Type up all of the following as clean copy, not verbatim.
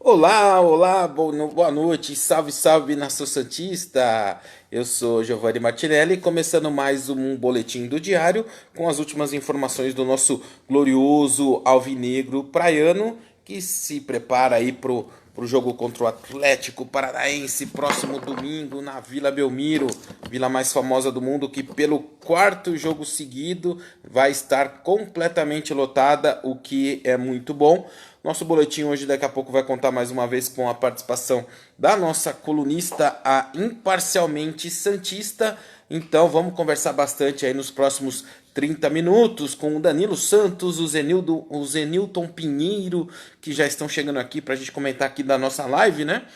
Olá, olá, boa noite, salve, salve, nação santista. Eu sou Giovanni Martinelli, começando mais um boletim do diário com as últimas informações do nosso glorioso alvinegro praiano que se prepara aí pro jogo contra o Atlético Paranaense próximo domingo na Vila Belmiro, vila mais famosa do mundo, que pelo quarto jogo seguido vai estar completamente lotada, o que é muito bom. Nosso boletim hoje daqui a pouco vai contar mais uma vez com a participação da nossa colunista, a Imparcialmente Santista. Então vamos conversar bastante aí nos próximos 30 minutos com o Danilo Santos, o Zenilton Pinheiro, que já estão chegando aqui para a gente comentar aqui da nossa live, né?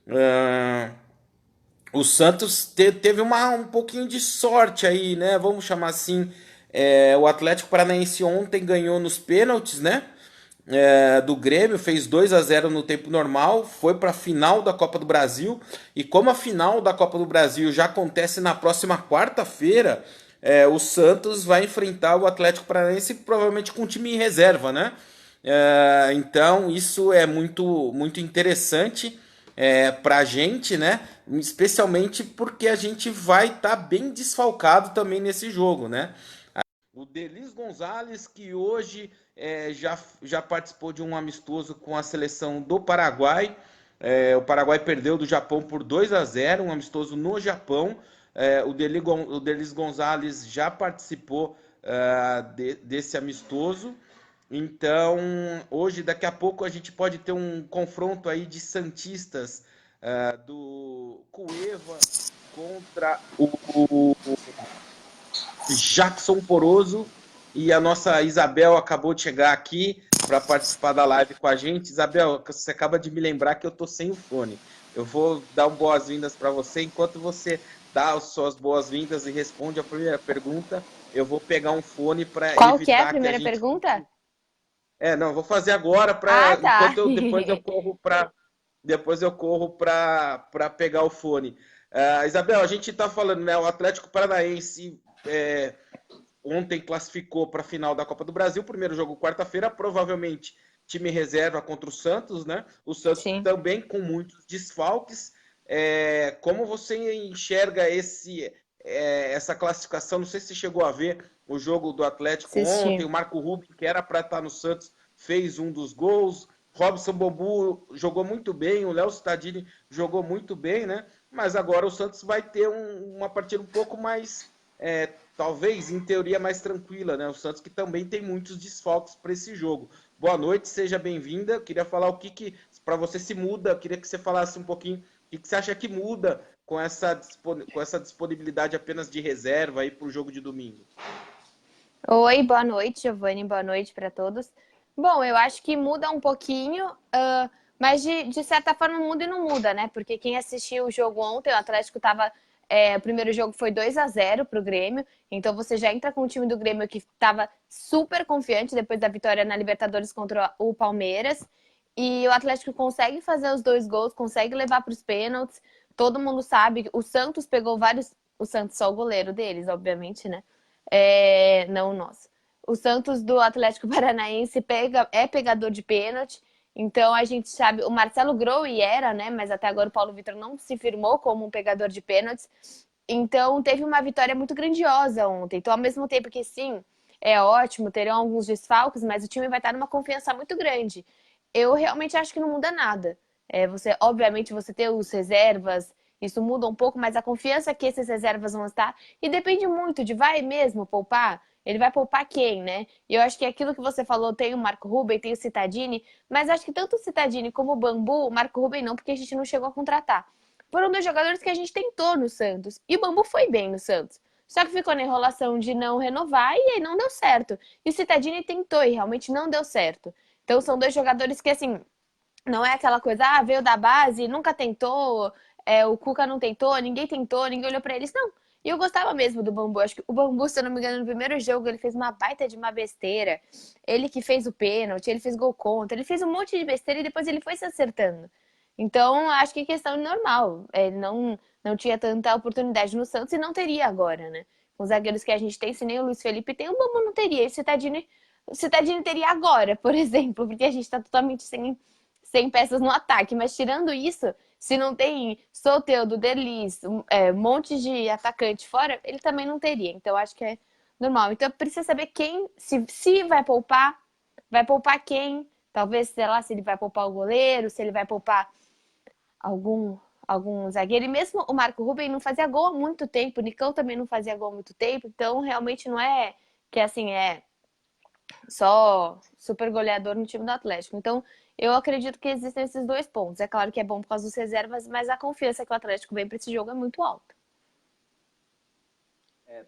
Uh, o Santos teve um pouquinho de sorte aí, né? Vamos chamar assim. O Atlético Paranaense ontem ganhou nos pênaltis, né? Do Grêmio, fez 2-0 no tempo normal, foi para a final da Copa do Brasil. E como a final da Copa do Brasil já acontece na próxima quarta-feira, o Santos vai enfrentar o Atlético Paranaense provavelmente com time em reserva, né? Então isso é muito interessante para a gente, né? Especialmente porque a gente vai estar bem desfalcado também nesse jogo, né? O Delis Gonzalez, que hoje já participou de um amistoso com a seleção do Paraguai. O Paraguai perdeu do Japão por 2-0, um amistoso no Japão. O Delis Gonzalez já participou desse amistoso. Então, hoje, daqui a pouco, a gente pode ter um confronto aí de santistas do Cueva contra o Jackson Poroso, e a nossa Isabel acabou de chegar aqui para participar da live com a gente. Isabel, você acaba de me lembrar que eu tô sem o fone. Eu vou dar boas-vindas para você. Enquanto você dá as suas boas-vindas e responde a primeira pergunta, eu vou pegar um fone para Qual que é a evitar que a primeira gente pergunta? não, vou fazer agora Ah, para tá. enquanto eu corro para pegar o fone. Isabel, a gente está falando, né? O Atlético Paranaense ontem classificou para a final da Copa do Brasil, primeiro jogo quarta-feira, provavelmente time reserva contra o Santos, né? O Santos Sim, também com muitos desfalques. Como você enxerga essa classificação? Não sei se você chegou a ver o jogo do Atlético ontem. assisti. O Marco Rubio, que era para estar no Santos, fez um dos gols. Robson Bambu jogou muito bem, o Léo Cittadini jogou muito bem, né? Mas agora o Santos vai ter uma partida um pouco mais talvez em teoria mais tranquila, né? O Santos que também tem muitos desfalques para esse jogo. Boa noite, seja bem-vinda. Queria falar o que para você se muda. Queria que você falasse um pouquinho o que você acha que muda com essa disponibilidade apenas de reserva aí para o jogo de domingo. Oi, boa noite, Giovanni, boa noite para todos. Bom, eu acho que muda um pouquinho, mas de certa forma muda e não muda, né? Porque quem assistiu o jogo ontem, o Atlético tava. O primeiro jogo foi 2-0 pro Grêmio, então você já entra com o time do Grêmio que estava super confiante depois da vitória na Libertadores contra o Palmeiras. E o Atlético consegue fazer os dois gols, consegue levar para os pênaltis. Todo mundo sabe, o Santos pegou vários. O Santos, só o goleiro deles, obviamente, né? Não nós. O Santos do Atlético Paranaense é pegador de pênalti. Então a gente sabe, o Marcelo Groi era, né? Mas até agora o Paulo Vitor não se firmou como um pegador de pênaltis. Então teve uma vitória muito grandiosa ontem. Então, ao mesmo tempo que sim, é ótimo, terão alguns desfalques, mas o time vai estar numa confiança muito grande. Eu realmente acho que não muda nada. Obviamente, você ter os reservas, isso muda um pouco, mas a confiança que esses reservas vão estar, e depende muito de vai mesmo poupar, ele vai poupar quem, né? E eu acho que aquilo que você falou, tem o Marco Ruben, tem o Cittadini, mas acho que tanto o Cittadini como o Bambu, o Marco Ruben não, porque a gente não chegou a contratar. Foram dois jogadores que a gente tentou no Santos. E o Bambu foi bem no Santos. Só que ficou na enrolação de não renovar e aí não deu certo. E o Cittadini tentou e realmente não deu certo. Então são dois jogadores que, assim, não é aquela coisa, veio da base, nunca tentou, o Cuca não tentou, ninguém olhou pra eles, não. E eu gostava mesmo do Bambu. Acho que o Bambu, se eu não me engano, no primeiro jogo ele fez uma baita de uma besteira. Ele que fez o pênalti, ele fez gol contra, ele fez um monte de besteira e depois ele foi se acertando. Então, acho que é questão normal. Ele não tinha tanta oportunidade no Santos e não teria agora, né? Com os zagueiros que a gente tem, se nem o Luiz Felipe tem, o Bambu não teria. E o Cittadini teria agora, por exemplo, porque a gente tá totalmente tem peças no ataque, mas tirando isso, se não tem Soteldo, Delis, um monte de atacante fora, ele também não teria. Então, acho que é normal. Então, precisa saber quem, se vai poupar quem. Talvez, sei lá, se ele vai poupar o goleiro, se ele vai poupar algum, algum zagueiro. E mesmo o Marco Ruben não fazia gol há muito tempo, o Nicão também não fazia gol há muito tempo. Então, realmente não é que, assim, é só super goleador no time do Atlético. Então, eu acredito que existem esses dois pontos. É claro que é bom por causa dos reservas, mas a confiança que o Atlético vem para esse jogo é muito alta.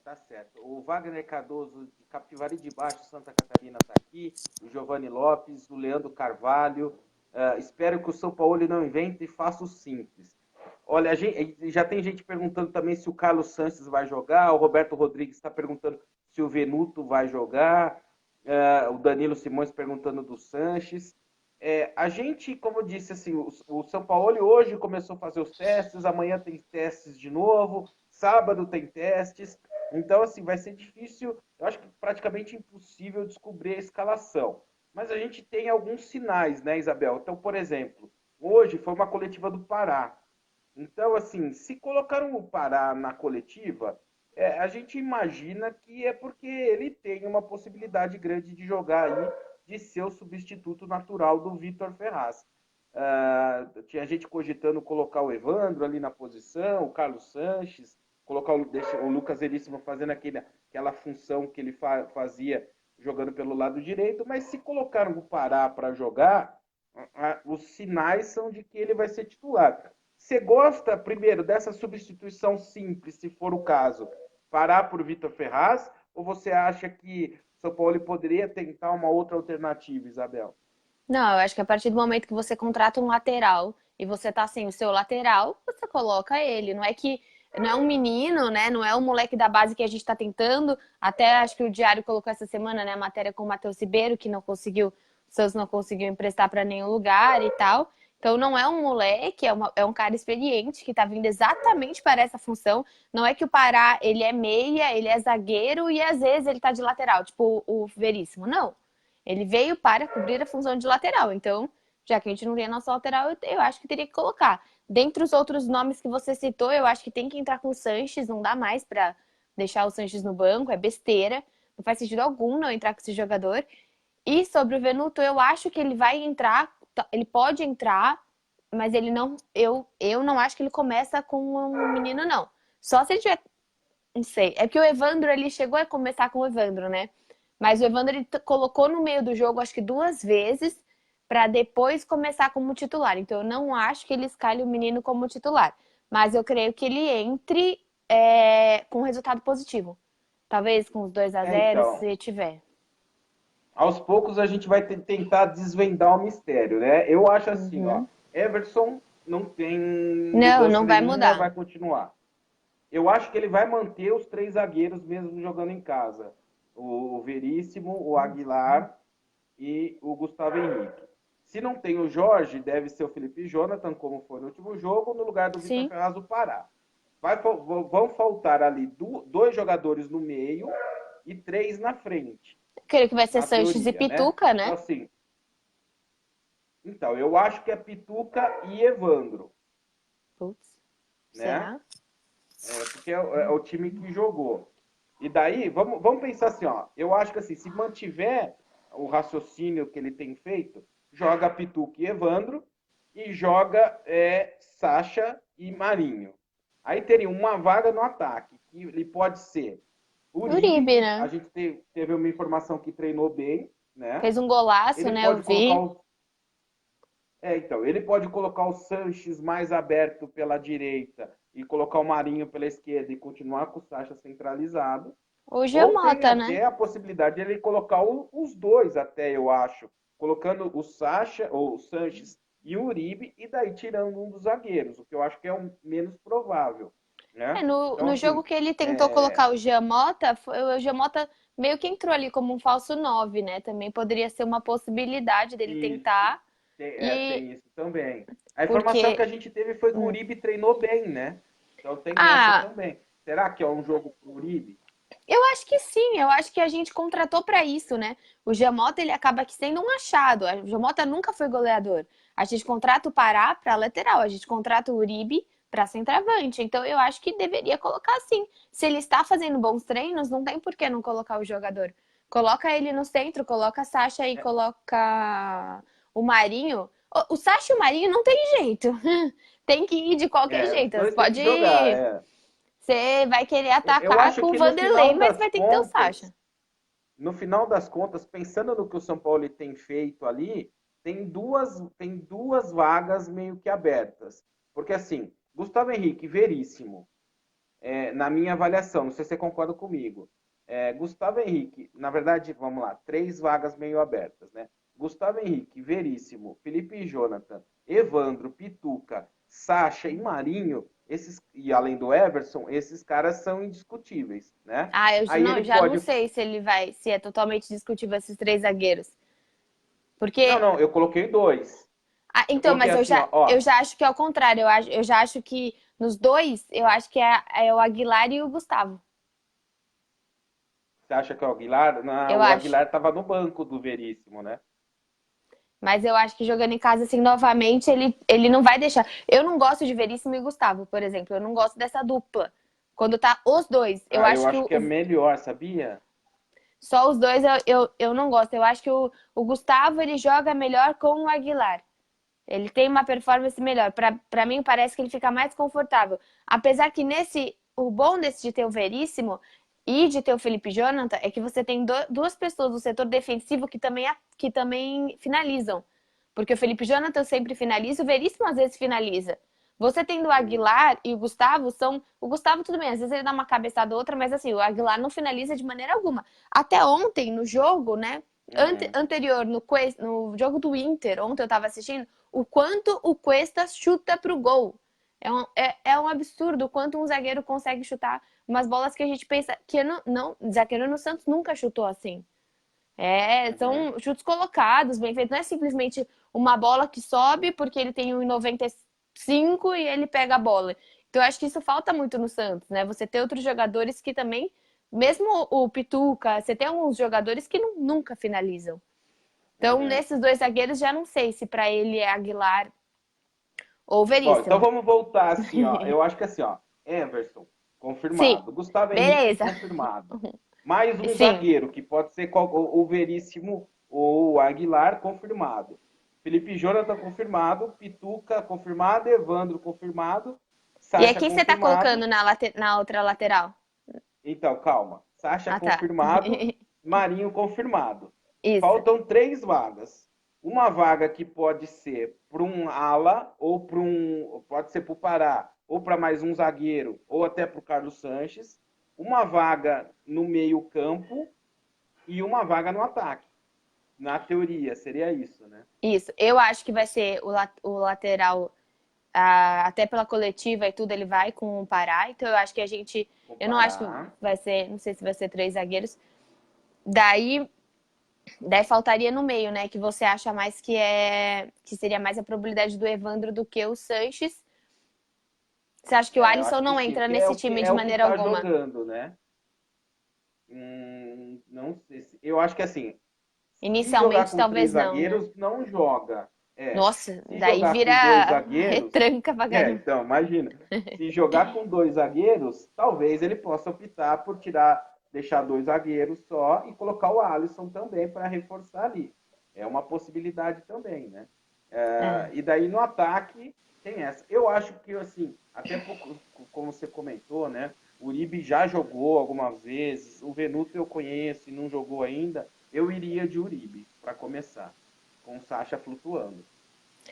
Tá certo. O Wagner Cardoso, de Capivari de Baixo, Santa Catarina, está aqui. O Giovanni Lopes, o Leandro Carvalho. Espero que o São Paulo não invente e faça o simples. Olha, já tem gente perguntando também se o Carlos Sanches vai jogar. O Roberto Rodrigues está perguntando se o Venuto vai jogar. O Danilo Simões perguntando do Sanches. A gente, como eu disse, assim, o São Paulo hoje começou a fazer os testes, amanhã tem testes de novo, sábado tem testes. Então, assim, vai ser difícil, eu acho que praticamente impossível descobrir a escalação. Mas a gente tem alguns sinais, né, Isabel? Então, por exemplo, hoje foi uma coletiva do Pará. Então, assim, se colocaram o Pará na coletiva, a gente imagina que é porque ele tem uma possibilidade grande de jogar aí, de ser o substituto natural do Vitor Ferraz. Tinha gente cogitando colocar o Evandro ali na posição, o Carlos Sanches, colocar o Lucas Veríssimo fazendo aquela função que ele fazia jogando pelo lado direito, mas se colocaram o Pará para jogar, os sinais são de que ele vai ser titular. Você gosta, primeiro, dessa substituição simples, se for o caso, parar por Vitor Ferraz, ou você acha que São Paulo poderia tentar uma outra alternativa, Isabel? Não, eu acho que a partir do momento que você contrata um lateral e você tá sem o seu lateral, você coloca ele. Não é que não é um menino, né? Não é um moleque da base que a gente tá tentando. Até acho que o Diário colocou essa semana, né, a matéria com o Matheus Ribeiro, que não conseguiu, o Santos não conseguiu emprestar para nenhum lugar e tal. Então não é um moleque, é um cara experiente que tá vindo exatamente para essa função. Não é que o Pará, ele é meia, ele é zagueiro e às vezes ele tá de lateral, tipo o Veríssimo. Não. Ele veio para cobrir a função de lateral. Então, já que a gente não tem a nossa lateral, eu acho que teria que colocar. Dentre os outros nomes que você citou, eu acho que tem que entrar com o Sanches, não dá mais para deixar o Sanches no banco, é besteira. Não faz sentido algum não entrar com esse jogador. E sobre o Venuto, eu acho que ele vai entrar, ele pode entrar, mas ele não, eu não acho que ele começa com um menino, não. Só se ele tiver, não sei. É que o Evandro, ele chegou a começar com o Evandro, né? Mas o Evandro ele colocou no meio do jogo, acho que duas vezes, para depois começar como titular. Então, eu não acho que ele escalhe o menino como titular. Mas eu creio que ele entre com resultado positivo. Talvez com os 2-0, Então, se tiver. aos poucos a gente vai tentar desvendar o mistério, né? Eu acho assim, ó, Uhum. Everson não tem Não, mudança não vai nenhuma, mudar. vai continuar. Eu acho que ele vai manter os três zagueiros mesmo jogando em casa. O Veríssimo, o Aguilar e o Gustavo Henrique. Se não tem o Jorge, deve ser o Felipe Jonathan, como foi no último jogo, no lugar do Vitor Sim. Ferraz do Pará. Vão faltar ali dois jogadores no meio e três na frente, Creio que vai ser na Sanches e teoria, né? Pituca, Então, né? assim, eu acho que é Pituca e Evandro, Putz, né? será? Porque é o time que jogou. E daí, vamos pensar assim, ó. Eu acho que assim, se mantiver o raciocínio que ele tem feito, joga Pituca e Evandro e joga Sacha e Marinho. Aí teria uma vaga no ataque, que ele pode ser Uribe, Uribe, que a né? gente teve uma informação que treinou bem, né? Fez um golaço, Ele né? Eu pode colocar vi. os então, ele pode colocar o Sanches mais aberto pela direita e colocar o Marinho pela esquerda e continuar com o Sacha centralizado. O Ou tem Giamota, né? até a possibilidade de ele colocar os dois, até eu acho. Colocando o Sacha, ou o Sanches e o Uribe, e daí tirando um dos zagueiros, o que eu acho que é o menos provável. Né? Então, No jogo assim, que ele tentou colocar o Giamota, o Giamota meio que entrou ali como um falso 9, né? Também poderia ser uma possibilidade dele isso. tentar. Tem E isso também. A informação que porque. a gente teve foi que o hum, Uribe treinou bem, né? Então tem essa Ah, também. Será que é um jogo pro Uribe? Eu acho que sim, eu acho que a gente contratou para isso, né? O Giamota, ele acaba que sendo um achado. O Giamota nunca foi goleador. A gente contrata o Pará para lateral, a gente contrata o Uribe para centroavante. Então eu acho que deveria colocar sim. Se ele está fazendo bons treinos, não tem por que não colocar o jogador. Coloca ele no centro, coloca a Sacha e É, coloca o Marinho. O Sacha e o Marinho não tem jeito. Tem que ir de qualquer os jeito. dois têm que Pode. jogar. Você vai querer Eu atacar acho com o que no Vanderlei, final mas das vai ter que ter o Sacha. contas, no final das contas, pensando no que o São Paulo tem feito ali, tem duas vagas meio que abertas. Porque assim, Gustavo Henrique, Veríssimo, na minha avaliação, não sei se você concorda comigo. Gustavo Henrique, na verdade, vamos lá, três vagas meio abertas, né? Gustavo Henrique, Veríssimo, Felipe e Jonathan, Evandro, Pituca, Sacha e Marinho, e além do Everson, esses caras são indiscutíveis, né? Ah, eu Aí ele já não pode. sei se ele vai, se é totalmente discutível esses três zagueiros. Não, Porque, não, eu coloquei dois. Eu então, coloquei mas assim, eu ó. já acho que é o contrário. Eu já acho que nos dois, eu acho que é o Aguilar e o Gustavo. Você acha que é o Aguilar? Não, Eu o acho. Aguilar estava no banco do Veríssimo, né? Mas eu acho que jogando em casa assim novamente, ele não vai deixar. Eu não gosto de Veríssimo e Gustavo, por exemplo. Eu não gosto dessa dupla. Quando tá os dois, eu Ah, eu acho que acho que é melhor, sabia? só os dois eu não gosto. Eu acho que o Gustavo ele joga melhor com o Aguilar. Ele tem uma performance melhor. Para mim, parece que ele fica mais confortável. Apesar que o bom desse de ter o Veríssimo e de ter o Felipe Jonathan é que você tem duas pessoas do setor defensivo que também finalizam. Porque o Felipe Jonathan sempre finaliza, o Veríssimo às vezes finaliza. Você tendo o Hum, Aguilar e o Gustavo são. O Gustavo, tudo bem, às vezes ele dá uma cabeçada ou outra, mas assim, o Aguilar não finaliza de maneira alguma. Até ontem, no jogo, né? é, Anterior, no jogo do Inter, ontem eu tava assistindo, o quanto o Cuesta chuta pro gol. É um absurdo o quanto um zagueiro consegue chutar umas bolas que a gente pensa que zagueiro no Santos nunca chutou assim. uhum, São chutes colocados, bem feitos. Não é simplesmente uma bola que sobe porque ele tem 1,95 e ele pega a bola. Então, eu acho que isso falta muito no Santos, né? Você ter outros jogadores que também, mesmo o Pituca, você tem alguns jogadores que nunca finalizam. Então, uhum. nesses dois zagueiros, já não sei se para ele é Aguilar ou Bom, então Veríssimo. vamos voltar assim, ó. Eu acho que assim, ó. Everson, Sim, confirmado. Gustavo Henrique, beleza. confirmado. Mais um Sim. zagueiro, que pode ser o Veríssimo ou o Aguilar, confirmado. Felipe Jonathan, confirmado. Pituca, confirmado. Evandro, confirmado. E aí, Sacha, quem você tá confirmado. colocando na outra lateral? Então, calma. Sacha, Ah, tá. confirmado. Marinho, confirmado. Isso. Faltam três vagas. Uma vaga que pode ser para um ala, ou para um. Pode ser para o Pará, ou para mais um zagueiro, ou até para o Carlos Sanches. Uma vaga no meio-campo e uma vaga no ataque. Na teoria, seria isso, né? Isso. Eu acho que vai ser o lateral, até pela coletiva e tudo, ele vai com o Pará. Então, eu acho que a gente. Eu não acho que Comparar. vai ser. Não sei se vai ser três zagueiros. Daí, daí faltaria no meio, né? Que você acha mais que seria mais a probabilidade do Evandro do que o Sanches. Você acha que o Eu Alisson acho que não sim, entra porque é nesse o que time é de o que maneira está alguma? jogando, né? Não sei eu acho que assim, se jogar Inicialmente, com talvez três não, né? zagueiros, não joga. Nossa, Se daí jogar com dois vira zagueiros, retranca pra caramba. então, imagina. Se jogar com dois zagueiros, talvez ele possa optar por deixar dois zagueiros só e colocar o Alisson também para reforçar ali. É uma possibilidade também, né? É. E daí no ataque tem essa. Eu acho que assim, até pouco, como você comentou, né? O Uribe já jogou algumas vezes, o Venuto eu conheço e não jogou ainda. Eu iria de Uribe para começar, com o Sacha flutuando.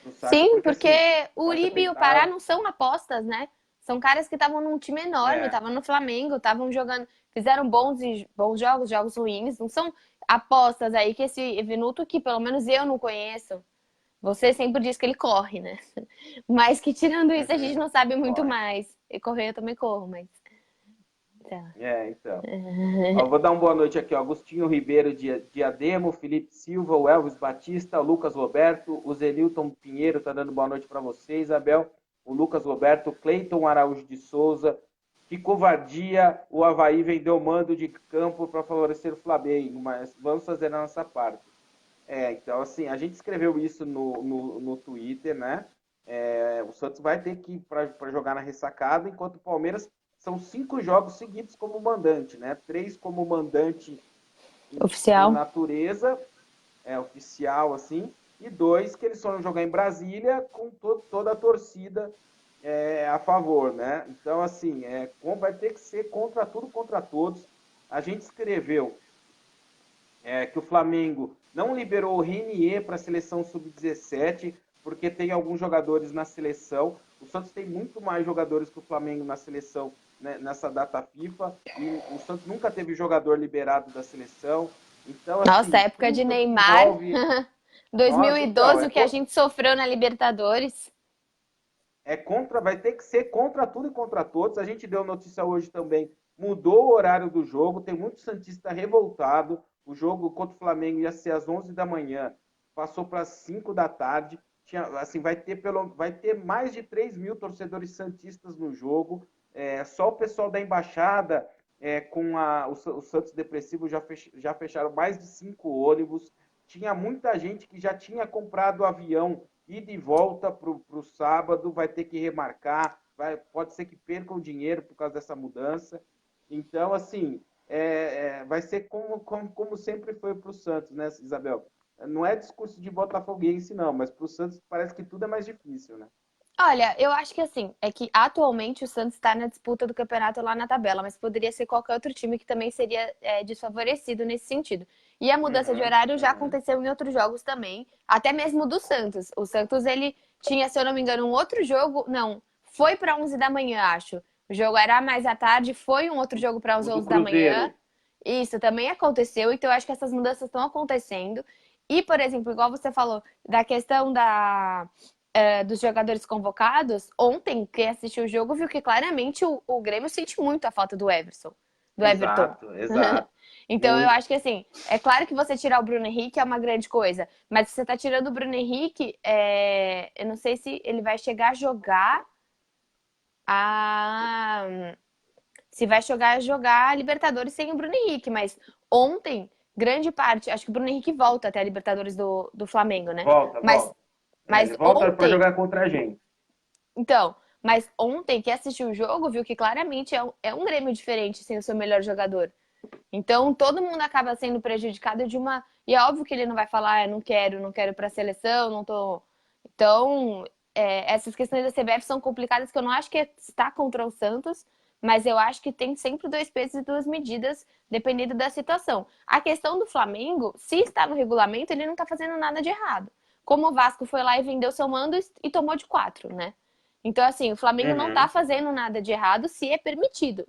Pro Sacha, Sim, porque porque assim, o o Sacha Uribe e tem o Pará dado. não são apostas, né? São caras que estavam num time enorme, É, estavam no Flamengo, estavam jogando, fizeram bons jogos, jogos ruins. Não são apostas aí que esse Evenuto, que pelo menos eu não conheço. Você sempre diz que ele corre, né? Mas que tirando isso, a gente uhum, não sabe muito corre. mais. E correr eu também corro, mas. Tá. Então. Ó, vou dar uma boa noite aqui, ó. Agostinho Ribeiro de Diademo, Felipe Silva, o Elvis Batista, o Lucas Roberto, o Zenilton Pinheiro tá dando boa noite para você, Isabel, o Lucas Roberto, Cleiton Araújo de Souza, Que covardia, o Avaí vendeu o mando de campo para favorecer o Flamengo, mas vamos fazer a nossa parte. Então, assim, a gente escreveu isso no Twitter, né? O Santos vai ter que ir para jogar na ressacada, enquanto o Palmeiras são 5 jogos seguidos como mandante, né? 3 como mandante por Oficial. natureza, oficial, assim, e 2 que eles foram jogar em Brasília com toda a torcida a favor, né? Então, assim, vai ter que ser contra tudo, contra todos. A gente escreveu que o Flamengo não liberou o Renier para a seleção sub-17, porque tem alguns jogadores na seleção. O Santos tem muito mais jogadores que o Flamengo na seleção, né, nessa data FIFA, e o Santos nunca teve jogador liberado da seleção. Então, Nossa, assim, época de tudo que Neymar. envolve. Nossa, então, 2012, o que a gente sofreu na Libertadores. vai ter que ser contra tudo e contra todos. A gente deu notícia hoje também, mudou o horário do jogo, tem muito santista revoltado. O jogo contra o Flamengo ia ser às 11 da manhã, passou para as 5 da tarde. Assim, vai ter mais de 3 mil torcedores santistas no jogo. Só o pessoal da embaixada com o Santos Depressivo já fecharam mais de 5 ônibus. Tinha muita gente que já tinha comprado avião ida e volta para o sábado, vai ter que remarcar, pode ser que percam dinheiro por causa dessa mudança. Então, assim, vai ser como sempre foi para o Santos, né, Isabel? Não é discurso de botafoguense, não, mas para o Santos parece que tudo é mais difícil, né? Olha, eu acho que assim, é que atualmente o Santos está na disputa do campeonato lá na tabela, mas poderia ser qualquer outro time que também seria desfavorecido nesse sentido. E a mudança de horário já aconteceu em outros jogos também, até mesmo do Santos. O Santos, ele tinha, se eu não me engano, um outro jogo, não, foi para 11 da manhã, acho. O jogo era mais à tarde, foi um outro jogo para as O do 11 da manhã. Cruzeiro. Isso também aconteceu, então eu acho que essas mudanças estão acontecendo. E, por exemplo, igual você falou, da questão dos jogadores convocados, ontem, quem assistiu o jogo viu que claramente o Grêmio sente muito a falta do Everson, do Everton. Exato, exato. Então eu Muito. acho que assim, é claro que você tirar o Bruno Henrique é uma grande coisa, mas se você tá tirando o Bruno Henrique, eu não sei se ele vai chegar a jogar a. Se vai jogar a Libertadores sem o Bruno Henrique, mas ontem, grande parte, acho que o Bruno Henrique volta até a Libertadores do Flamengo, né? Volta, Mas, volta. mas Ele volta para ontem, jogar contra a gente. então, mas ontem, quem assistiu o jogo viu que claramente é um Grêmio diferente sem o seu melhor jogador. Então, todo mundo acaba sendo prejudicado de uma. E é óbvio que ele não vai falar, não quero para a seleção, não tô. Então, essas questões da CBF são complicadas, que eu não acho que está contra o Santos, mas eu acho que tem sempre dois pesos e duas medidas, dependendo da situação. A questão do Flamengo, se está no regulamento, ele não está fazendo nada de errado. Como o Vasco foi lá e vendeu seu mando e tomou de 4, né? Então, assim, o Flamengo não está fazendo nada de errado se é permitido.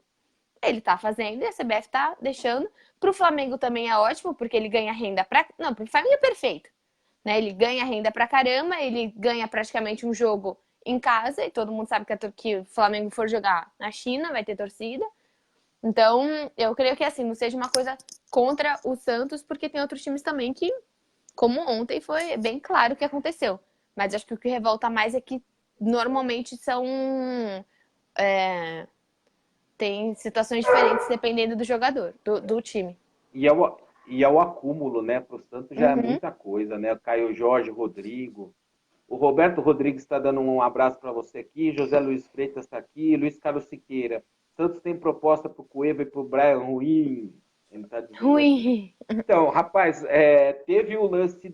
Ele tá fazendo e a CBF tá deixando. Pro Flamengo também é ótimo, porque ele ganha renda pra. Não, pro Flamengo é perfeito. Né? Ele ganha renda pra caramba, ele ganha praticamente um jogo em casa, e todo mundo sabe que o Flamengo for jogar na China, vai ter torcida. Então, eu creio que assim, não seja uma coisa contra o Santos, porque tem outros times também que, como ontem, foi bem claro o que aconteceu. Mas acho que o que revolta mais é que normalmente são. é, Tem situações diferentes dependendo do jogador, do time. E é o acúmulo, né? Para o Santos já é Uhum. muita coisa, né? Caio Jorge, Rodrigo. O Roberto Rodrigues está dando um abraço para você aqui. José Luiz Freitas está aqui. Luiz Carlos Siqueira. Santos tem proposta para o Cueva e para o Brian Ruim. Ele está dizendo aqui. Ruim. Então, rapaz, teve o lance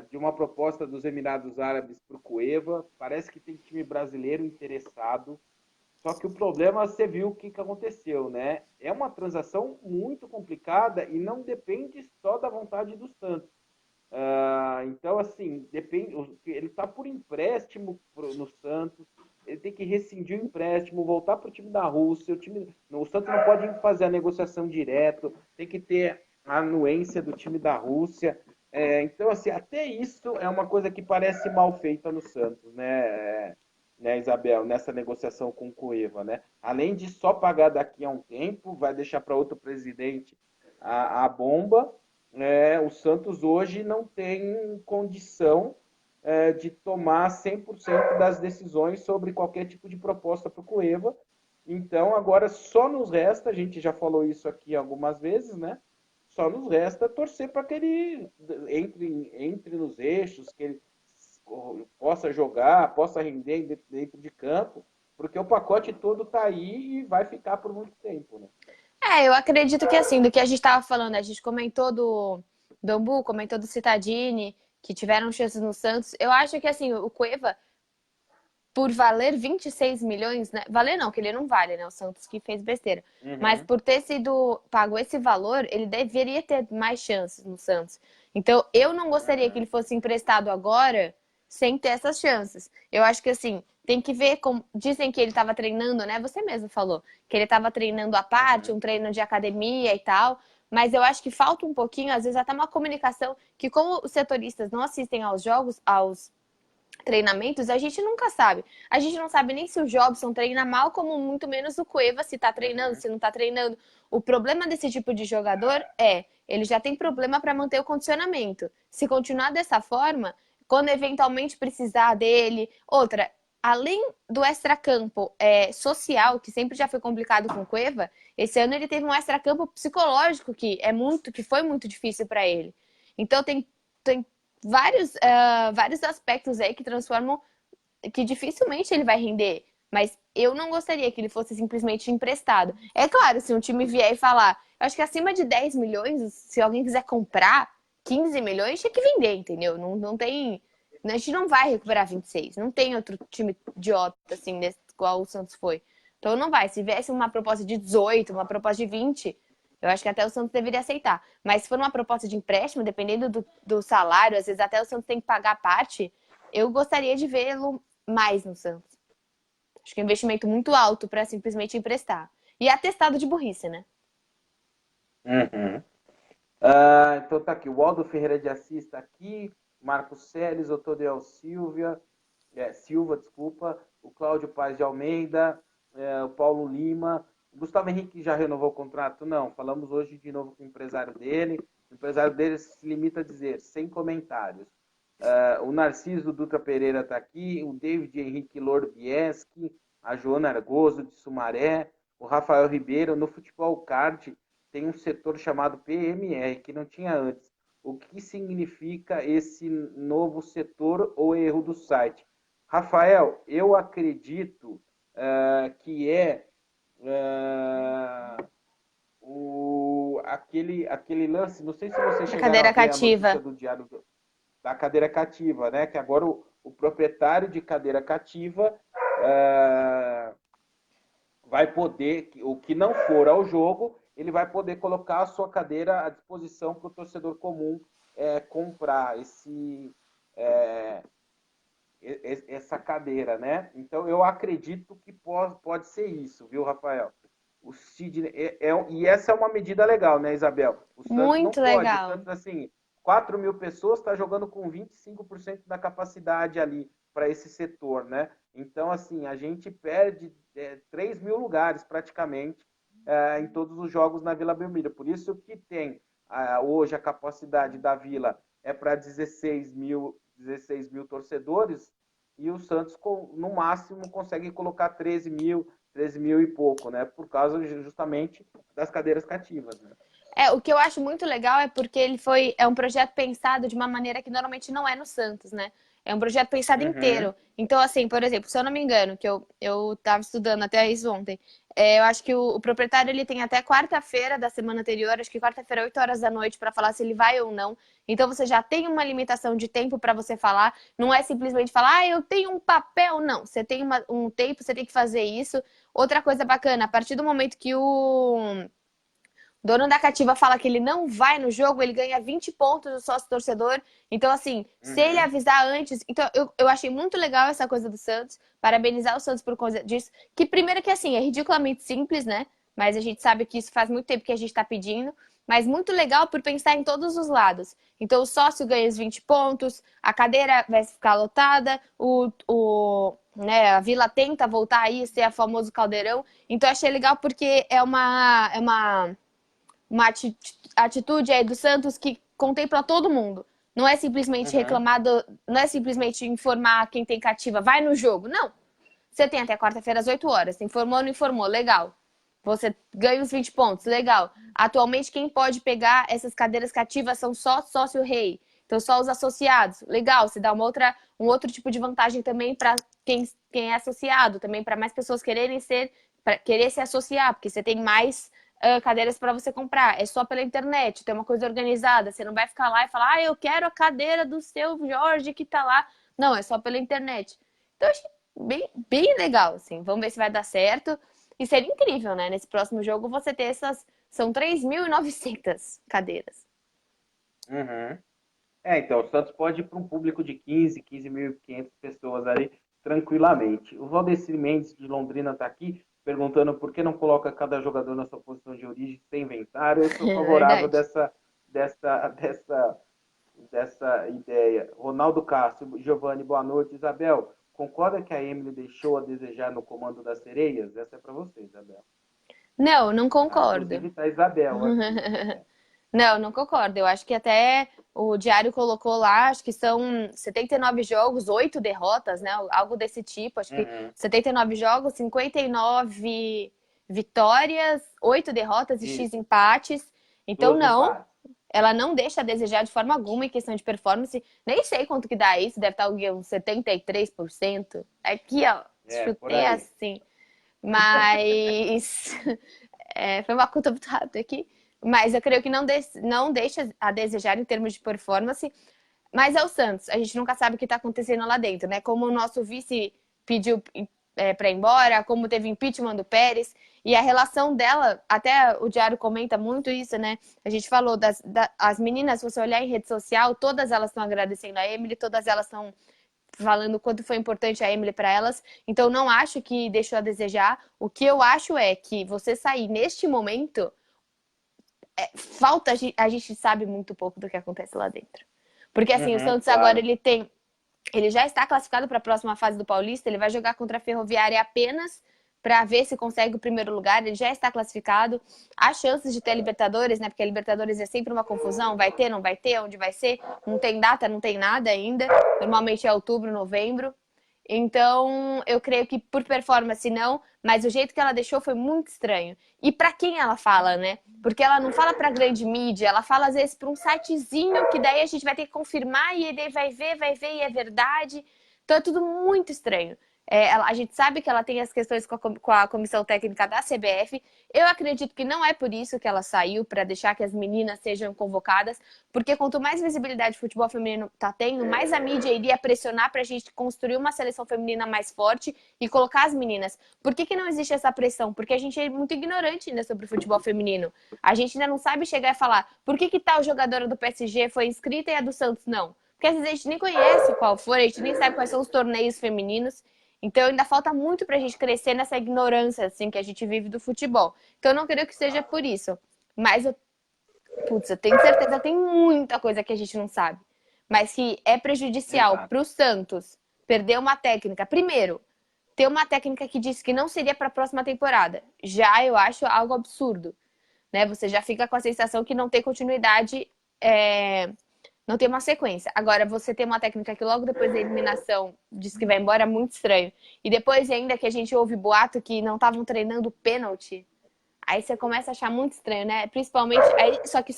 de uma proposta dos Emirados Árabes para o Cueva. Parece que tem time brasileiro interessado. Só que o problema, você viu o que aconteceu, né? É uma transação muito complicada e não depende só da vontade do Santos. Então, assim, depende. Ele está por empréstimo no Santos, ele tem que rescindir o empréstimo, voltar para o time da Rússia. O Santos não pode fazer a negociação direto, tem que ter a anuência do time da Rússia. Então, assim, até isso é uma coisa que parece mal feita no Santos, né, Isabel, nessa negociação com o Cueva, né? Além de só pagar daqui a um tempo, vai deixar para outro presidente a bomba. O Santos hoje não tem condição de tomar 100% das decisões sobre qualquer tipo de proposta para o Cueva. Então, agora só nos resta, a gente já falou isso aqui algumas vezes, né? Só nos resta torcer para que ele entre nos eixos, que ele possa jogar, possa render dentro de campo, porque o pacote todo está aí e vai ficar por muito tempo, né? Eu acredito que assim, do que a gente estava falando, a gente comentou do Ambu, comentou do Cittadini, que tiveram chances no Santos. Eu acho que assim, o Cueva, por valer 26 milhões, né? Valer não, que ele não vale, né? O Santos que fez besteira. Mas por ter sido pago esse valor, ele deveria ter mais chances no Santos. Então, eu não gostaria que ele fosse emprestado agora sem ter essas chances. Eu acho que assim, tem que ver como. Dizem que ele estava treinando, né? Você mesmo falou que ele estava treinando à parte, um treino de academia e tal. Mas eu acho que falta um pouquinho, às vezes até uma comunicação, que como os setoristas não assistem aos jogos, aos treinamentos, a gente nunca sabe. A gente não sabe nem se o Jobson treina mal, como muito menos o Cueva, se tá treinando, se não tá treinando. O problema desse tipo de jogador ele já tem problema para manter o condicionamento. Se continuar dessa forma, quando eventualmente precisar dele, outra, além do extracampo social, que sempre já foi complicado com o Cueva, esse ano ele teve um extracampo psicológico que foi muito difícil para ele. Então tem vários aspectos aí que transformam, que dificilmente ele vai render. Mas eu não gostaria que ele fosse simplesmente emprestado. É claro, se um time vier e falar, eu acho que acima de 10 milhões, se alguém quiser comprar 15 milhões, tinha que vender, entendeu? Não tem. A gente não vai recuperar 26. Não tem outro time idiota, assim, igual o Santos foi. Então não vai. Se viesse uma proposta de 18, uma proposta de 20, eu acho que até o Santos deveria aceitar. Mas se for uma proposta de empréstimo, dependendo do salário, às vezes até o Santos tem que pagar parte, eu gostaria de vê-lo mais no Santos. Acho que é um investimento muito alto para simplesmente emprestar. E atestado de burrice, né? Uhum. Então tá aqui, o Aldo Ferreira de Assis está aqui, Marcos Seles, Otoniel Silva, desculpa, o Cláudio Paz de Almeida, o Paulo Lima, o Gustavo Henrique já renovou o contrato? Não, falamos hoje de novo com o empresário dele, o empresário dele se limita a dizer, sem comentários. O Narciso Dutra Pereira está aqui, o David Henrique Lorbieski, a Joana Argoso de Sumaré, o Rafael Ribeiro. No Futebol Card tem um setor chamado PMR, que não tinha antes. O que significa esse novo setor ou erro do site? Rafael, eu acredito que aquele lance, não sei se você chegaram a ver a notícia do Diário da cadeira cativa, né? Que agora o proprietário de cadeira cativa vai poder, o que não for ao jogo, ele vai poder colocar a sua cadeira à disposição para o torcedor comum comprar essa cadeira, né? Então eu acredito que pode ser isso, viu, Rafael? O Sidney, e essa é uma medida legal, né, Isabel? O Santos muito não pode, legal. o Santos, assim, 4 mil pessoas está jogando com 25% da capacidade ali para esse setor, né? Então, assim, a gente perde 3 mil lugares praticamente em todos os jogos na Vila Belmiro. Por isso que tem hoje a capacidade da Vila para 16 mil torcedores e o Santos, no máximo, consegue colocar 13 mil e pouco, né? Por causa justamente das cadeiras cativas, né? O que eu acho muito legal é porque é um projeto pensado de uma maneira que normalmente não é no Santos, né? É um projeto pensado inteiro. Então, assim, por exemplo, se eu não me engano, que eu tava estudando até isso ontem, eu acho que o proprietário ele tem até quarta-feira da semana anterior, acho que quarta-feira, 8 horas da noite, para falar se ele vai ou não. Então, você já tem uma limitação de tempo para você falar. Não é simplesmente falar, eu tenho um papel. Não, você tem um tempo, você tem que fazer isso. Outra coisa bacana, a partir do momento que o dono da cativa fala que ele não vai no jogo, ele ganha 20 pontos do sócio torcedor. Então, assim, se ele avisar antes. Então, eu achei muito legal essa coisa do Santos. Parabenizar o Santos por causa disso. Que, primeiro, que assim, é ridiculamente simples, né? Mas a gente sabe que isso faz muito tempo que a gente tá pedindo. Mas muito legal por pensar em todos os lados. Então, o sócio ganha os 20 pontos, a cadeira vai ficar lotada, a Vila tenta voltar aí, ser a famoso caldeirão. Então, achei legal porque é uma atitude aí do Santos que contempla todo mundo. Não é simplesmente Uhum. reclamar, não é simplesmente informar quem tem cativa, vai no jogo. Não. Você tem até quarta-feira às 8 horas. Informou ou não informou? Legal. Você ganha os 20 pontos, legal. Atualmente, quem pode pegar essas cadeiras cativas são só sócio-rei. Então, só os associados. Legal, você dá um outro tipo de vantagem também para quem é associado, também para mais pessoas querer se associar, porque você tem mais cadeiras para você comprar. É só pela internet, tem uma coisa organizada. Você não vai ficar lá e falar, eu quero a cadeira do seu Jorge que tá lá. Não, é só pela internet. Então, eu achei bem legal, assim. Vamos ver se vai dar certo. E seria incrível, né? Nesse próximo jogo você ter essas. São 3.900 cadeiras. Uhum. Então, o Santos pode ir para um público de 15.500 pessoas ali, tranquilamente. O Valdecir Mendes, de Londrina, está aqui, perguntando por que não coloca cada jogador na sua posição de origem sem inventário. Eu sou É favorável verdade. dessa, dessa, dessa ideia. Ronaldo Castro, Giovanni, boa noite. Isabel, concorda que a Emily deixou a desejar no comando das sereias? Essa é para você, Isabel. Não, não Ah, concordo. inclusive está Isabel aqui. Não, não concordo. Eu acho que até o Diário colocou lá, acho que são 79 jogos, 8 derrotas, né? Algo desse tipo. Acho que Uhum. 79 jogos, 59 vitórias, 8 derrotas e X Isso, empates. Então, 12 não, empates. ela não deixa a desejar de forma alguma em questão de performance. Nem sei quanto que dá isso, deve estar uns 73%. Aqui, ó, Por chutei aí. assim. Mas foi uma conta muito rápida aqui. Mas eu creio que não deixa a desejar em termos de performance. Mas é o Santos. A gente nunca sabe o que está acontecendo lá dentro, né? Como o nosso vice pediu para ir embora, como teve impeachment do Pérez. E a relação dela, até o Diário comenta muito isso, né? A gente falou as meninas, se você olhar em rede social, todas elas estão agradecendo a Emily, todas elas estão falando o quanto foi importante a Emily para elas. Então, não acho que deixou a desejar. O que eu acho é que você sair neste momento, falta a gente sabe muito pouco do que acontece lá dentro. Porque assim, o Uhum, Santos agora claro. ele já está classificado para a próxima fase do Paulista, ele vai jogar contra a Ferroviária apenas para ver se consegue o primeiro lugar, ele já está classificado. Há chances de ter a Libertadores, né? Porque a Libertadores é sempre uma confusão, vai ter, não vai ter, onde vai ser, não tem data, não tem nada ainda. Normalmente é outubro, novembro. Então, eu creio que por performance não, mas o jeito que ela deixou foi muito estranho. E para quem ela fala, né? Porque ela não fala para grande mídia, ela fala às vezes para um sitezinho que daí a gente vai ter que confirmar e ele vai ver e é verdade. Então é tudo muito estranho. A gente sabe que ela tem as questões com a comissão técnica da CBF. Eu acredito que não é por isso que ela saiu, para deixar que as meninas sejam convocadas, porque quanto mais visibilidade o futebol feminino está tendo, mais a mídia iria pressionar para a gente construir uma seleção feminina mais forte e colocar as meninas. Por que não existe essa pressão? Porque a gente é muito ignorante ainda sobre o futebol feminino. A gente ainda não sabe chegar e falar por que tal jogadora do PSG foi inscrita e a do Santos não. Porque às vezes a gente nem conhece qual for, a gente nem sabe quais são os torneios femininos. Então ainda falta muito pra gente crescer nessa ignorância assim que a gente vive do futebol. Então eu não creio que seja por isso. Mas eu tenho certeza, tem muita coisa que a gente não sabe. Mas que é prejudicial Exato. pro Santos perder uma técnica. Primeiro, ter uma técnica que disse que não seria para a próxima temporada. Já eu acho algo absurdo. Né? Você já fica com a sensação que não tem continuidade, não tem uma sequência. Agora, você tem uma técnica que logo depois da eliminação diz que vai embora, é muito estranho. E depois ainda que a gente ouve boato que não estavam treinando pênalti, aí você começa a achar muito estranho, né? Principalmente, só que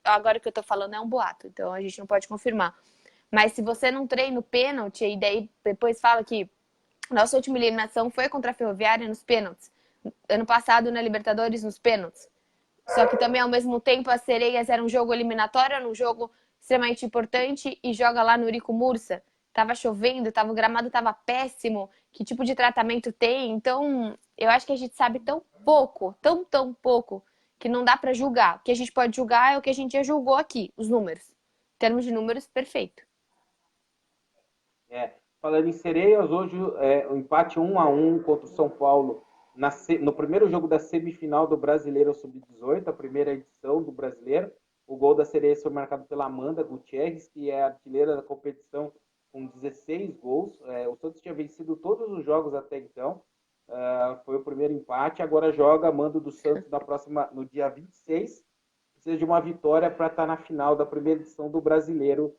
agora que eu tô falando é um boato, então a gente não pode confirmar. Mas se você não treina o pênalti, e daí depois fala que nossa última eliminação foi contra a Ferroviária nos pênaltis. Ano passado na Libertadores nos pênaltis. Só que também, ao mesmo tempo, as Sereias era um jogo eliminatório, era um jogo extremamente importante e joga lá no Urico Mursa. Tava chovendo, o gramado tava péssimo. Que tipo de tratamento tem? Então, eu acho que a gente sabe tão pouco, tão pouco, que não dá para julgar. O que a gente pode julgar é o que a gente já julgou aqui, os números. Em termos de números, perfeito. Falando em Sereias, hoje o empate 1-1 contra o São Paulo no primeiro jogo da semifinal do Brasileiro Sub-18, a primeira edição do Brasileiro. O gol da Sereias foi marcado pela Amanda Gutierrez, que é a artilheira da competição com 16 gols. O Santos tinha vencido todos os jogos até então. Foi o primeiro empate. Agora joga mando do Santos no dia 26. Precisa de uma vitória para estar na final da primeira edição do Brasileiro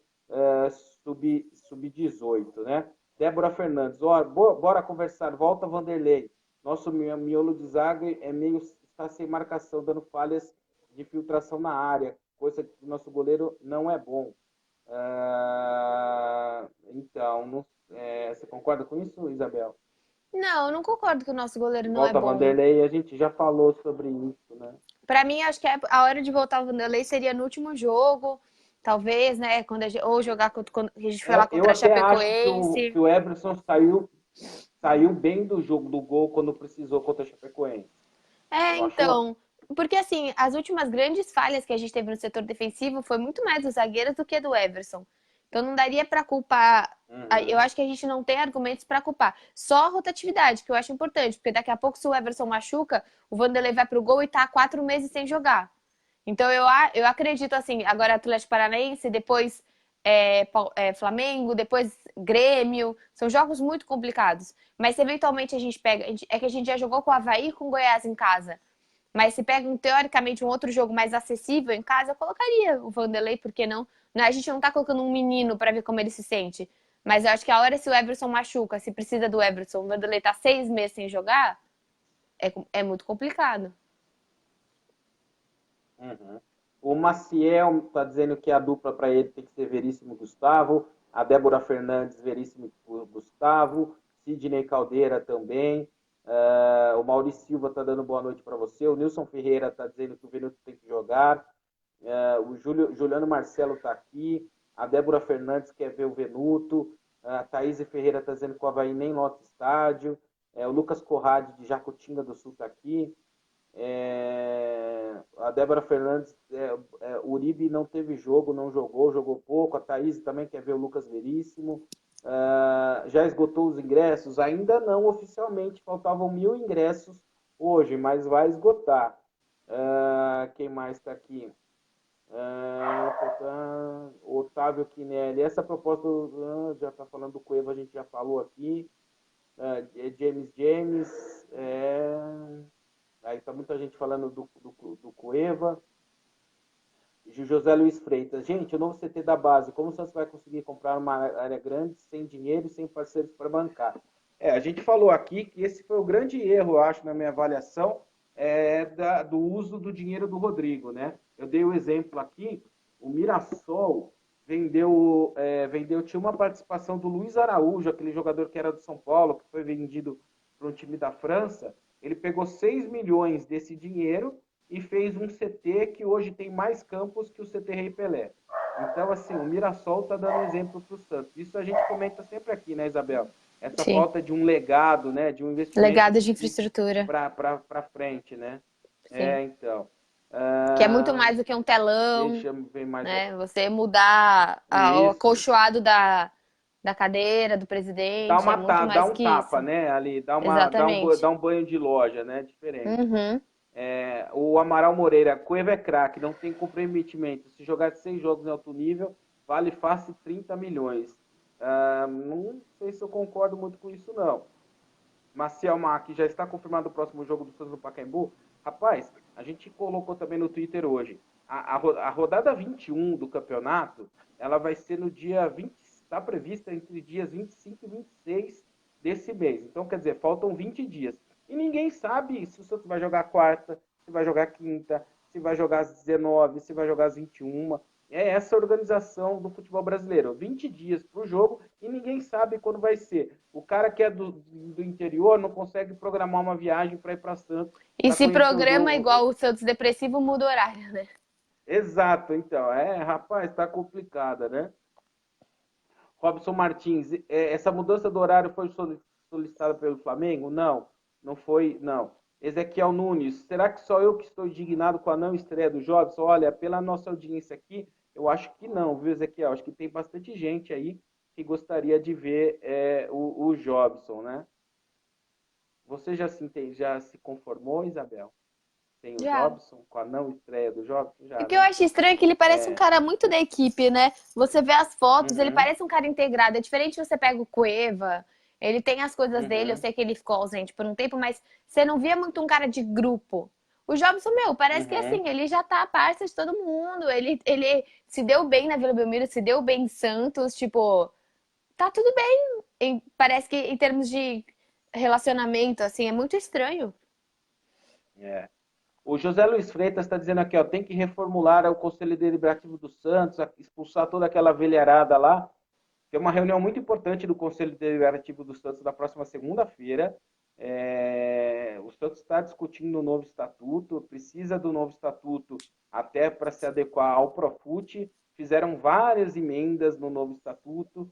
sub-18, né? Débora Fernandes, ó, bora conversar, volta Vanderlei. Nosso miolo de zaga está sem marcação, dando falhas de filtração na área, coisa que o nosso goleiro não é bom. Então, você concorda com isso, Isabel? Não, eu não concordo que o nosso goleiro não é Volta bom. Vanderlei, a gente já falou sobre isso, né? Pra mim, acho que a hora de voltar ao Vanderlei seria no último jogo, talvez, né? Ou jogar quando a gente foi lá Eu contra a até acho que Chapecoense. o Everson saiu bem do jogo do gol quando precisou contra a Chapecoense. Não achou? Então, porque assim, as últimas grandes falhas que a gente teve no setor defensivo foi muito mais dos zagueiros do que do Everson. Então não daria pra culpar. Eu acho que a gente não tem argumentos pra culpar. Só a rotatividade, que eu acho importante, porque daqui a pouco, se o Everson machuca, o Vanderlei vai pro gol e tá 4 meses sem jogar. Então eu acredito assim, agora Atlético Paranaense, depois Flamengo, depois Grêmio, são jogos muito complicados. Mas se eventualmente a gente pega, é que a gente já jogou com o Avaí e com o Goiás em casa. Mas se pega teoricamente um outro jogo mais acessível em casa, eu colocaria o Vanderlei, por que não? A gente não tá colocando um menino pra ver como ele se sente. Mas eu acho que a hora se o Everson machuca, se precisa do Everson, o Vanderlei tá 6 meses sem jogar, é muito complicado. Uhum. O Maciel está dizendo que a dupla para ele tem que ser Veríssimo e Gustavo. A Débora Fernandes, Veríssimo e Gustavo. Sidney Caldeira também. O Maurício Silva está dando boa noite para você. O Nilson Ferreira está dizendo que o Venuto tem que jogar. O Juliano Marcelo está aqui. A Débora Fernandes quer ver o Venuto. A Thaís Ferreira está dizendo que o Avaí nem lota estádio. O Lucas Corrade, de Jacutinga do Sul, está aqui. A Débora Fernandes, o Uribe não teve jogo, não jogou pouco. A Thaís também quer ver o Lucas Veríssimo. Já esgotou os ingressos? Ainda não oficialmente, faltavam 1.000 ingressos hoje, mas vai esgotar. Quem mais está aqui? Otávio Quinelli. Essa proposta já está falando do Cueva, a gente já falou aqui. James. Aí tá muita gente falando do Cueva. José Luiz Freitas. Gente, o novo CT da base, como você vai conseguir comprar uma área grande, sem dinheiro e sem parceiros para bancar? A gente falou aqui que esse foi o grande erro, eu acho, na minha avaliação, do uso do dinheiro do Rodrigo, né? Eu dei o exemplo aqui, o Mirassol tinha uma participação do Luiz Araújo, aquele jogador que era do São Paulo, que foi vendido para um time da França. Ele pegou 6 milhões desse dinheiro e fez um CT que hoje tem mais campos que o CT Rei Pelé. Então, assim, o Mirassol está dando exemplo para o Santos. Isso a gente comenta sempre aqui, né, Isabel? Essa Sim. falta de um legado, né, de um investimento. Legado de infraestrutura. Para frente, né? Sim. Então. Que é muito mais do que um telão. Deixa eu ver mais. Né? Você mudar o acolchoado da cadeira do presidente. Dá um tapa, isso. né? Ali, dá um banho de loja, né? Diferente. Uhum. O Amaral Moreira, Cueva é craque, não tem comprometimento. Se jogar 6 jogos em alto nível, vale fácil 30 milhões. Não sei se eu concordo muito com isso, não. Maciel Mac, já está confirmado o próximo jogo do Santos no Pacaembu? Rapaz, a gente colocou também no Twitter hoje. A rodada 21 do campeonato, ela vai ser no dia 20, está prevista entre dias 25 e 26 desse mês. Então, quer dizer, faltam 20 dias. E ninguém sabe se o Santos vai jogar quarta, se vai jogar quinta, se vai jogar às 19, se vai jogar às 21. É essa a organização do futebol brasileiro. 20 dias para o jogo e ninguém sabe quando vai ser. O cara que é do interior não consegue programar uma viagem para ir para Santos. E se programa igual o Santos Depressivo, muda o horário, né? Exato, então. Rapaz, tá complicada, né? Robson Martins, essa mudança do horário foi solicitada pelo Flamengo? Não foi, não. Ezequiel Nunes, será que só eu que estou indignado com a não estreia do Jobson? Olha, pela nossa audiência aqui, eu acho que não, viu, Ezequiel? Acho que tem bastante gente aí que gostaria de ver o Jobson, né? Você já se conformou, Isabel? Tem o Jobson, com a não estreia do Jobson? Já, o que eu acho estranho é que ele parece um cara muito da equipe, né? Você vê as fotos, ele parece um cara integrado. É diferente você pega o Cueva, ele tem as coisas dele, eu sei que ele ficou ausente por um tempo, mas você não via muito um cara de grupo. O Jobson, meu, parece que Uhum. assim, ele já tá a parça de todo mundo. Ele se deu bem na Vila Belmiro, se deu bem em Santos, tipo, tá tudo bem. Parece que em termos de relacionamento, assim, é muito estranho. É. O José Luiz Freitas está dizendo aqui, ó, tem que reformular o Conselho Deliberativo do Santos, expulsar toda aquela velharada lá. Tem uma reunião muito importante do Conselho Deliberativo do Santos na próxima segunda-feira. O Santos está discutindo o novo estatuto, precisa do novo estatuto até para se adequar ao Profut. Fizeram várias emendas no novo estatuto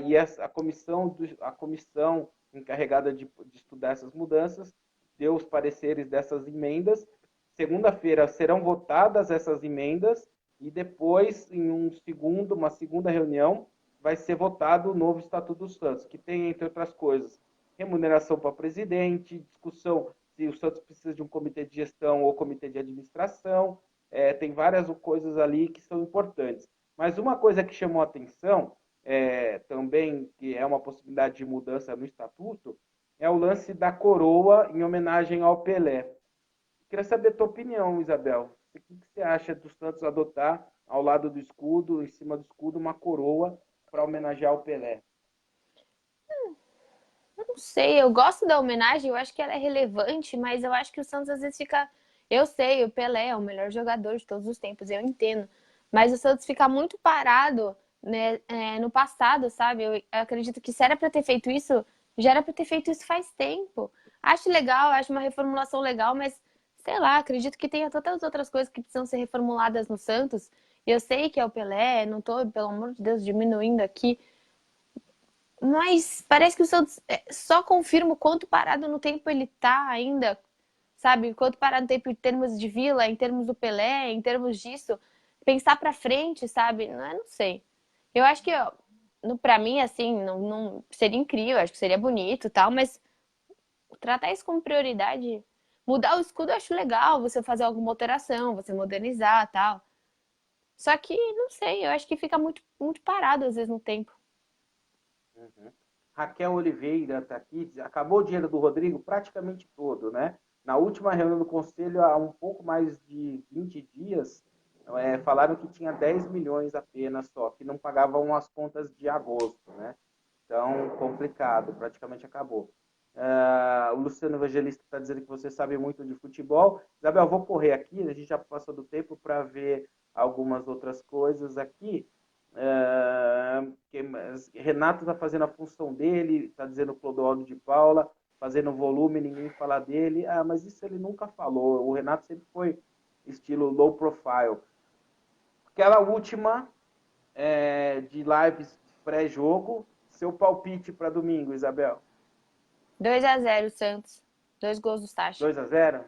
e a comissão encarregada de estudar essas mudanças deu os pareceres dessas emendas. Segunda-feira serão votadas essas emendas e depois, em uma segunda reunião, vai ser votado o novo Estatuto do Santos, que tem, entre outras coisas, remuneração para presidente, discussão se o Santos precisa de um comitê de gestão ou comitê de administração, tem várias coisas ali que são importantes. Mas uma coisa que chamou a atenção, também, que é uma possibilidade de mudança no Estatuto, é o lance da coroa em homenagem ao Pelé. Queria saber a tua opinião, Isabel. O que você acha do Santos adotar ao lado do escudo, em cima do escudo, uma coroa para homenagear o Pelé? Não sei, eu gosto da homenagem, eu acho que ela é relevante, mas eu acho que o Santos às vezes fica. Eu sei, o Pelé é o melhor jogador de todos os tempos, eu entendo. Mas o Santos fica muito parado, né, no passado, sabe? Eu acredito que se era pra ter feito isso, já era pra ter feito isso faz tempo. Acho legal, acho uma reformulação legal, mas sei lá, acredito que tenha tantas outras coisas que precisam ser reformuladas no Santos. E eu sei que é o Pelé, não tô, pelo amor de Deus, diminuindo aqui. Mas parece que o Santos só confirma o quanto parado no tempo ele tá ainda, sabe? Quanto parado no tempo em termos de Vila, em termos do Pelé, em termos disso. Pensar pra frente, sabe? Não sei. Eu acho que, ó, pra mim, assim, não seria incrível, acho que seria bonito e tal, mas tratar isso como prioridade. Mudar o escudo eu acho legal, você fazer alguma alteração, você modernizar e tal. Só que, não sei, eu acho que fica muito parado às vezes no tempo. Uhum. Raquel Oliveira está aqui. Acabou o dinheiro do Rodrigo praticamente todo, né? Na última reunião do conselho, há um pouco mais de 20 dias, falaram que tinha 10 milhões apenas só, que não pagavam as contas de agosto, né? Então, complicado, praticamente acabou. O Luciano Evangelista está dizendo que você sabe muito de futebol. Isabel, vou correr aqui, a gente já passou do tempo para ver algumas outras coisas aqui. Renato está fazendo a função dele, está dizendo o Clodoaldo de Paula, fazendo volume, ninguém fala dele. Mas isso ele nunca falou. O Renato sempre foi estilo low profile. Aquela última de lives pré-jogo, seu palpite para domingo, Isabel? 2-0 Santos. 2 gols do Sacha. 2-0?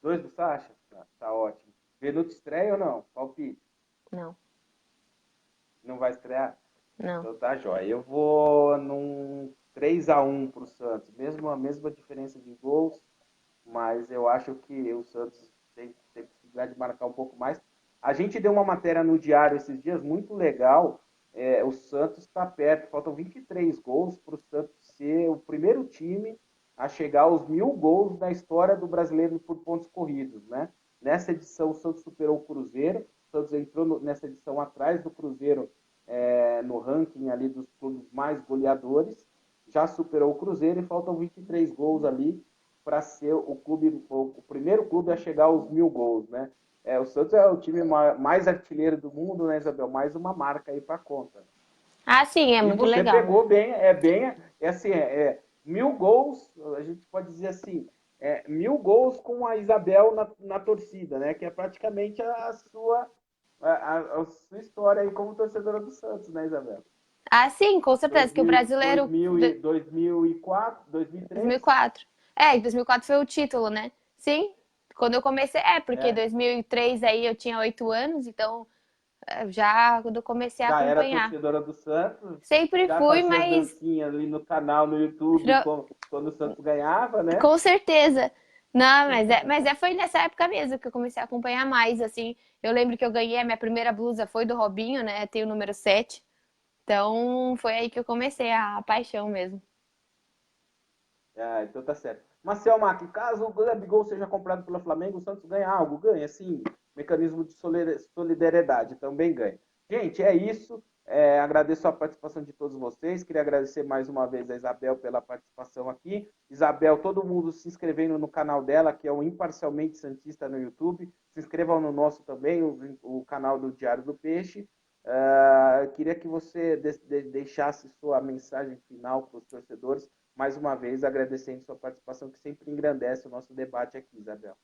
2 do Sacha? Tá ótimo. Venuto estreia ou não? Palpite. Não, Não vai estrear? não. Então tá jóia. Eu vou num 3-1 pro Santos. Mesmo a mesma diferença de gols, mas eu acho que o Santos tem possibilidade de marcar um pouco mais. A gente deu uma matéria no Diário esses dias muito legal. O Santos está perto, faltam 23 gols para o Santos ser o primeiro time a chegar aos 1.000 gols da história do brasileiro por pontos corridos, né? Nessa edição, o Santos superou o Cruzeiro. O Santos entrou nessa edição atrás do Cruzeiro no ranking ali dos clubes mais goleadores. Já superou o Cruzeiro e faltam 23 gols ali para ser o primeiro clube a chegar aos 1.000 gols, né? O Santos é o time mais artilheiro do mundo, né, Isabel? Mais uma marca aí para conta. Ah, sim, é E muito você legal. pegou bem, assim, 1.000 gols, a gente pode dizer assim, 1.000 gols com a Isabel na torcida, né? Que é praticamente a sua história aí como torcedora do Santos, né, Isabel? Ah, sim, com certeza, que o 2000, brasileiro 2004, 2003? 2004. Em 2004 foi o título, né? Sim, quando eu comecei, porque É, 2003 aí eu tinha 8 anos, então já quando eu comecei a já era acompanhar. torcedora do Santos, Sempre já fui, fazia mas dancinha ali no canal, no YouTube, quando o Santos ganhava, né? com certeza. Não, foi nessa época mesmo que eu comecei a acompanhar mais, assim. Eu lembro que eu ganhei a minha primeira blusa foi do Robinho, né? Tem o número 7. Então, foi aí que eu comecei a paixão mesmo. Então tá certo. Marcel Mac, caso o Gabigol seja comprado pelo Flamengo, o Santos ganha algo? Ganha, sim. Mecanismo de solidariedade também ganha. Gente, é isso. Agradeço a participação de todos vocês. Queria agradecer mais uma vez a Isabel pela participação aqui. Isabel, todo mundo se inscrevendo no canal dela, que é o Imparcialmente Santista no YouTube. Se inscrevam no nosso também, o canal do Diário do Peixe. Queria que você deixasse sua mensagem final para os torcedores, mais uma vez agradecendo sua participação, que sempre engrandece o nosso debate aqui, Isabel.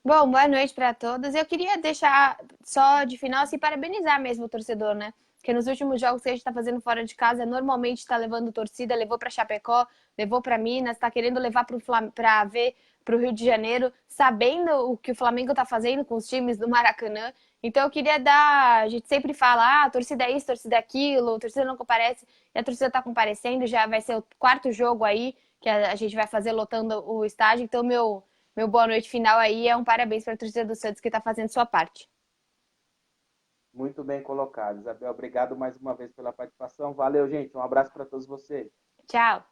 Bom, boa noite para todos. Eu queria deixar só de final, assim, parabenizar mesmo o torcedor, né? Porque nos últimos jogos que a gente está fazendo fora de casa, normalmente está levando torcida, levou para Chapecó, levou para Minas, está querendo levar para ver para o Rio de Janeiro, sabendo o que o Flamengo está fazendo com os times do Maracanã. Então eu queria dar, a gente sempre fala, torcida é isso, torcida é aquilo, torcida não comparece, e a torcida está comparecendo, já vai ser o quarto jogo aí que a gente vai fazer lotando o estádio. Então meu boa noite final aí é um parabéns para a torcida do Santos que está fazendo sua parte. Muito bem colocado, Isabel. Obrigado mais uma vez pela participação. Valeu, gente. Um abraço para todos vocês. Tchau.